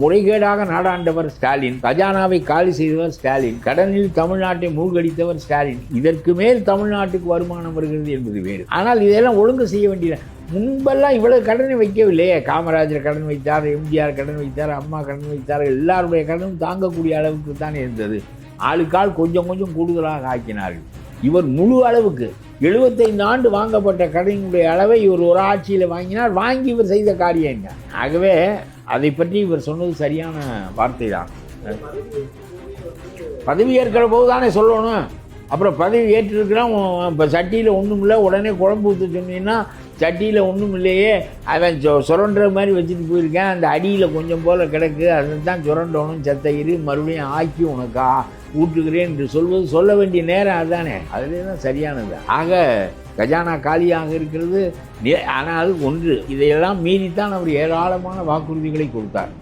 முறைகேடாக நாடாண்டவர் ஸ்டாலின், கஜானாவை காலி செய்தவர் ஸ்டாலின், கடனில் தமிழ்நாட்டை மூழ்கடித்தவர் ஸ்டாலின். இதற்கு மேல் தமிழ்நாட்டுக்கு வருமானம் வருகிறது என்பது வேறு. ஆனால் இதெல்லாம் ஒழுங்கு செய்ய வேண்டிய முன்பெல்லாம் இவ்வளவு கடனை வைக்கவில்லையே. காமராஜர் கடன் வைத்தார், எம்ஜிஆர் கடன் வைத்தார், அம்மா கடன் வைத்தார். எல்லாருடைய கடனும் தாங்கக்கூடிய அளவுக்கு தான் இருந்தது. ஆளுக்கால் கொஞ்சம் கொஞ்சம் கூடுதலாக ஆக்கினார்கள். இவர் முழு அளவுக்கு 75 ஆண்டு வாங்கப்பட்ட கடனுடைய அளவை இவர் ஒரு ஆட்சியில் வாங்கினார். வாங்கி இவர் செய்த காரியம் என்ன? ஆகவே அதை பற்றி இவர் சொன்னது சரியான வார்த்தை தான். பதவி ஏற்கிற போது தானே சொல்லணும். அப்புறம் பதவி ஏற்றிருக்கிறான், இப்போ சட்டியில் ஒன்றும் இல்லை, உடனே குழம்பு ஊற்ற சொன்னீங்கன்னா சட்டியில் ஒன்றும் இல்லையே, அவன் சுரண்டுற மாதிரி வச்சுட்டு போயிருக்கேன், அந்த அடியில் கொஞ்சம் போல் கிடக்கு, அதை தான் சுரண்டணும், செத்தகிரி மறுபடியும் ஆக்கி உனக்கா ஊற்றுகிறேன் என்று சொல்ல வேண்டிய நேரம் அதுதானே. அதுலேயே தான் சரியானது. ஆக கஜானா காலியாக இருக்கிறது. ஆனால் ஒன்று, இதையெல்லாம் மீறித்தான் அவர் ஏராளமான வாக்குறுதிகளை கொடுத்தார்.